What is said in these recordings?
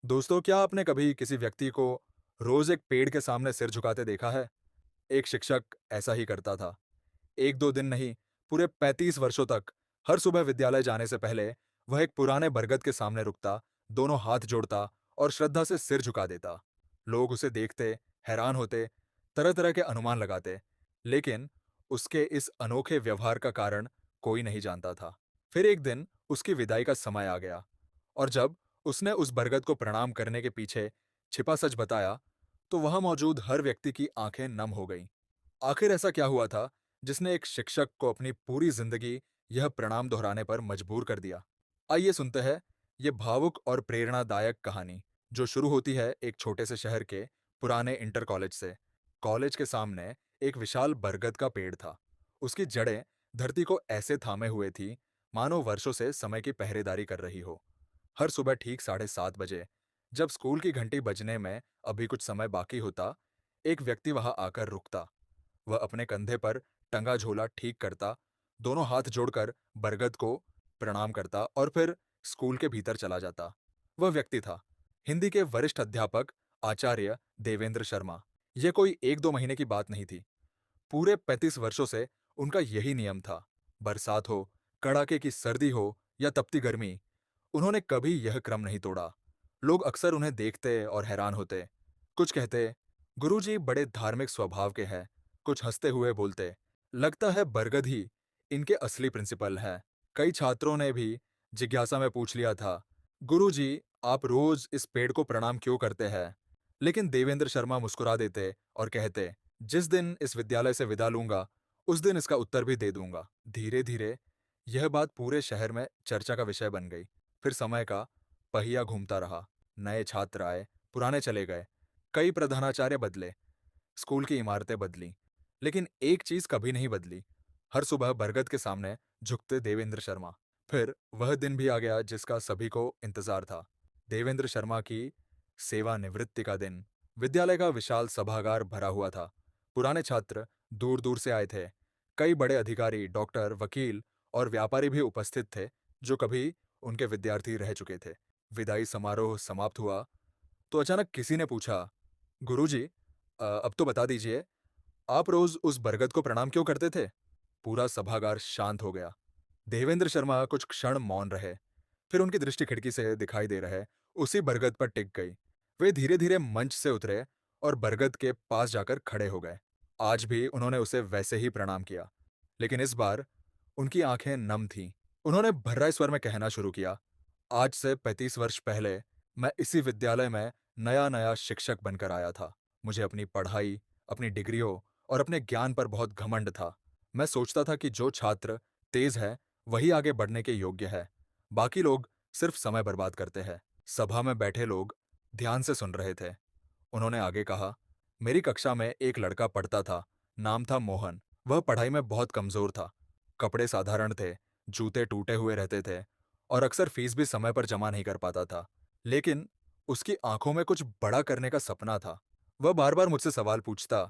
दोस्तों, क्या आपने कभी किसी व्यक्ति को रोज एक पेड़ के सामने सिर झुकाते देखा है? एक शिक्षक ऐसा ही करता था। एक दो दिन नहीं, पूरे 35 वर्षों तक हर सुबह विद्यालय जाने से पहले वह एक पुराने बरगद के सामने रुकता, दोनों हाथ जोड़ता और श्रद्धा से सिर झुका देता। लोग उसे देखते, हैरान होते, तरह तरह के अनुमान लगाते, लेकिन उसके इस अनोखे व्यवहार का कारण कोई नहीं जानता था। फिर एक दिन उसकी विदाई का समय आ गया, और जब उसने उस बरगद को प्रणाम करने के पीछे छिपा सच बताया, तो वहां मौजूद हर व्यक्ति की आंखें नम हो गईं। आखिर ऐसा क्या हुआ था जिसने एक शिक्षक को अपनी पूरी जिंदगी यह प्रणाम दोहराने पर मजबूर कर दिया? आइए सुनते हैं ये भावुक और प्रेरणादायक कहानी, जो शुरू होती है एक छोटे से शहर के पुराने इंटर कॉलेज से। कॉलेज के सामने एक विशाल बरगद का पेड़ था। उसकी जड़ें धरती को ऐसे थामे हुए थी, मानो वर्षों से समय की पहरेदारी कर रही हो। हर सुबह ठीक 7:30 बजे, जब स्कूल की घंटी बजने में अभी कुछ समय बाकी होता, एक व्यक्ति वहां आकर रुकता। वह अपने कंधे पर टंगा झोला ठीक करता, दोनों हाथ जोड़कर बरगद को प्रणाम करता और फिर स्कूल के भीतर चला जाता। वह व्यक्ति था हिंदी के वरिष्ठ अध्यापक आचार्य देवेंद्र शर्मा। यह कोई एक दो महीने की बात नहीं थी। पूरे 35 वर्षों से उनका यही नियम था। बरसात हो, कड़ाके की सर्दी हो या तपती गर्मी, उन्होंने कभी यह क्रम नहीं तोड़ा। लोग अक्सर उन्हें देखते और हैरान होते। कुछ कहते, गुरुजी बड़े धार्मिक स्वभाव के हैं। कुछ हंसते हुए बोलते, लगता है बरगद ही इनके असली प्रिंसिपल है। कई छात्रों ने भी जिज्ञासा में पूछ लिया था, गुरुजी आप रोज इस पेड़ को प्रणाम क्यों करते हैं? लेकिन देवेंद्र शर्मा मुस्कुरा देते और कहते, जिस दिन इस विद्यालय से विदा लूंगा, उस दिन इसका उत्तर भी दे दूंगा। धीरे धीरे यह बात पूरे शहर में चर्चा का विषय बन गई। फिर समय का पहिया घूमता रहा। नए छात्र आए, पुराने चले गए। कई प्रधानाचार्य बदले, स्कूल की इमारतें बदलीं, लेकिन एक चीज कभी नहीं बदली। हर सुबह बरगद के सामने झुकते देवेंद्र शर्मा। फिर वह दिन भी आ गया जिसका सभी को इंतजार था। देवेंद्र शर्मा की सेवानिवृत्ति का दिन। विद्यालय का विशाल सभागार भरा हुआ था। पुराने छात्र दूर दूर से आए थे। कई बड़े अधिकारी, डॉक्टर, वकील और व्यापारी भी उपस्थित थे, जो कभी उनके विद्यार्थी रह चुके थे। विदाई समारोह समाप्त हुआ तो अचानक किसी ने पूछा, गुरुजी, अब तो बता दीजिए, आप रोज उस बरगद को प्रणाम क्यों करते थे? पूरा सभागार शांत हो गया। देवेंद्र शर्मा कुछ क्षण मौन रहे। फिर उनकी दृष्टि खिड़की से दिखाई दे रहे उसी बरगद पर टिक गई। वे धीरे धीरे मंच से उतरे और बरगद के पास जाकर खड़े हो गए। आज भी उन्होंने उसे वैसे ही प्रणाम किया, लेकिन इस बार उनकी आंखें नम थीं। उन्होंने भर्राए स्वर में कहना शुरू किया, आज से 35 वर्ष पहले मैं इसी विद्यालय में नया नया शिक्षक बनकर आया था। मुझे अपनी पढ़ाई, अपनी डिग्रियों और अपने ज्ञान पर बहुत घमंड था। मैं सोचता था कि जो छात्र तेज है वही आगे बढ़ने के योग्य है। बाकी लोग सिर्फ समय बर्बाद करते हैं। सभा में बैठे लोग ध्यान से सुन रहे थे। उन्होंने आगे कहा, मेरी कक्षा में एक लड़का पढ़ता था। नाम था मोहन। वह पढ़ाई में बहुत कमजोर था। कपड़े साधारण थे, जूते टूटे हुए रहते थे और अक्सर फीस भी समय पर जमा नहीं कर पाता था। लेकिन उसकी आंखों में कुछ बड़ा करने का सपना था। वह बार बार मुझसे सवाल पूछता,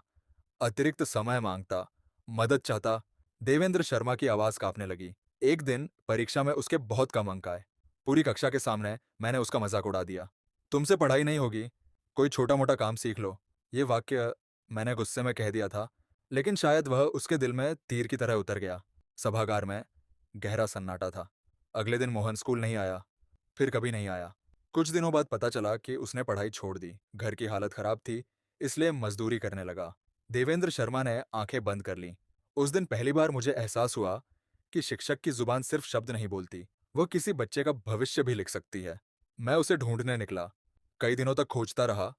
अतिरिक्त समय मांगता, मदद चाहता। देवेंद्र शर्मा की आवाज कांपने लगी। एक दिन परीक्षा में उसके बहुत कम अंक आए। पूरी कक्षा के सामने मैंने उसका मजाक उड़ा दिया, तुमसे पढ़ाई नहीं होगी, कोई छोटा मोटा काम सीख लो। ये वाक्य मैंने गुस्से में कह दिया था, लेकिन शायद वह उसके दिल में तीर की तरह उतर गया। सभागार में गहरा सन्नाटा था। अगले दिन मोहन स्कूल नहीं आया, फिर कभी नहीं आया। कुछ दिनों बाद पता चला कि उसने पढ़ाई छोड़ दी। घर की हालत खराब थी, इसलिए मजदूरी करने लगा। देवेंद्र शर्मा ने आंखें बंद कर लीं। उस दिन पहली बार मुझे एहसास हुआ कि शिक्षक की जुबान सिर्फ शब्द नहीं बोलती, वह किसी बच्चे का भविष्य भी लिख सकती है। मैं उसे ढूंढने निकला, कई दिनों तक खोजता रहा।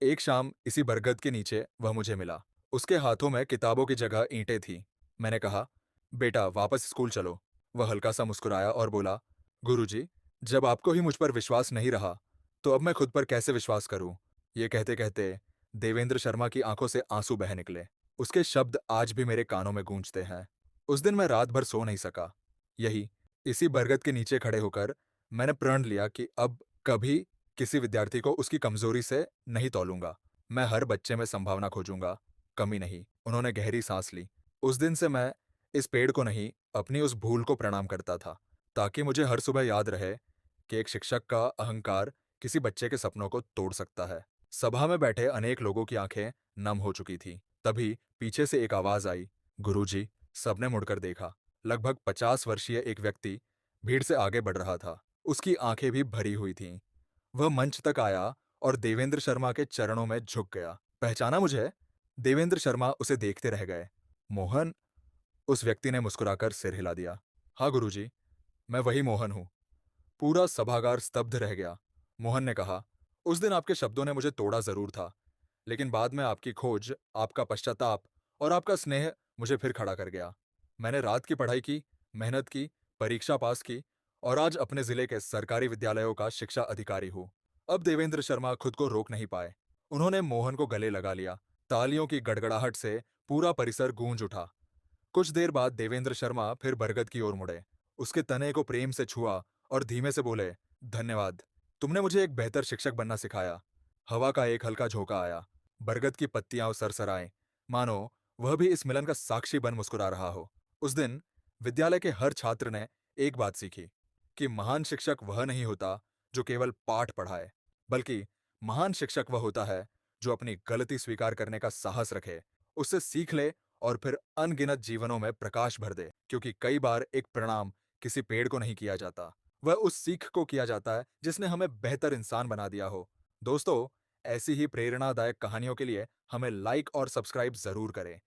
एक शाम इसी बरगद के नीचे वह मुझे मिला। उसके हाथों में किताबों की जगह ईंटें थीं। मैंने कहा, बेटा वापस स्कूल चलो। वह हल्का सा मुस्कुराया और बोला, गुरुजी, जब आपको ही मुझ पर विश्वास नहीं रहा, तो अब मैं खुद पर कैसे विश्वास करूं? ये कहते कहते देवेंद्र शर्मा की आंखों से आंसू बह निकले। उसके शब्द आज भी मेरे कानों में गूंजते हैं। उस दिन मैं रात भर सो नहीं सका। यही इसी बरगद के नीचे खड़े होकर मैंने प्रण लिया कि अब कभी किसी विद्यार्थी को उसकी कमजोरी से नहीं तौलूंगा। मैं हर बच्चे में संभावना खोजूंगा, कमी नहीं। उन्होंने गहरी सांस ली। उस दिन से मैं इस पेड़ को नहीं, अपनी उस भूल को प्रणाम करता था, ताकि मुझे हर सुबह याद रहे कि एक शिक्षक का अहंकार किसी बच्चे के सपनों को तोड़ सकता है। सभा में बैठे अनेक लोगों की आंखें नम हो चुकी थीं। तभी पीछे से एक आवाज आई, गुरुजी। सबने मुड़कर देखा। लगभग 50 वर्षीय एक व्यक्ति भीड़ से आगे बढ़ रहा था। उसकी आंखें भी भरी हुई थीं। वह मंच तक आया और देवेंद्र शर्मा के चरणों में झुक गया। पहचाना मुझे? देवेंद्र शर्मा उसे देखते रह गए। मोहन? उस व्यक्ति ने मुस्कुराकर सिर हिला दिया। हाँ गुरुजी, मैं वही मोहन हूँ। पूरा सभागार स्तब्ध रह गया। मोहन ने कहा, उस दिन आपके शब्दों ने मुझे तोड़ा जरूर था, लेकिन बाद में आपकी खोज, आपका पश्चाताप और आपका स्नेह मुझे फिर खड़ा कर गया। मैंने रात की पढ़ाई की, मेहनत की, परीक्षा पास की और आज अपने जिले के सरकारी विद्यालयों का शिक्षा अधिकारी हूँ। अब देवेंद्र शर्मा खुद को रोक नहीं पाए। उन्होंने मोहन को गले लगा लिया। तालियों की गड़गड़ाहट से पूरा परिसर गूंज उठा। कुछ देर बाद देवेंद्र शर्मा फिर बरगद की ओर मुड़े। उसके तने को प्रेम से छुआ और धीमे से बोले, धन्यवाद। तुमने मुझे एक बेहतर शिक्षक बनना सिखाया। हवा का एक हल्का झोंका आया। बरगद की पत्तियां सरसराए, मानो वह भी इस मिलन का साक्षी बन मुस्कुरा रहा हो। उस दिन विद्यालय के हर छात्र ने एक बात सीखी कि महान शिक्षक वह नहीं होता जो केवल पाठ पढ़ाए, बल्कि महान शिक्षक वह होता है जो अपनी गलती स्वीकार करने का साहस रखे, उससे सीख ले और फिर अनगिनत जीवनों में प्रकाश भर दे। क्योंकि कई बार एक प्रणाम किसी पेड़ को नहीं किया जाता, वह उस सीख को किया जाता है जिसने हमें बेहतर इंसान बना दिया हो। दोस्तों, ऐसी ही प्रेरणादायक कहानियों के लिए हमें लाइक और सब्सक्राइब जरूर करें।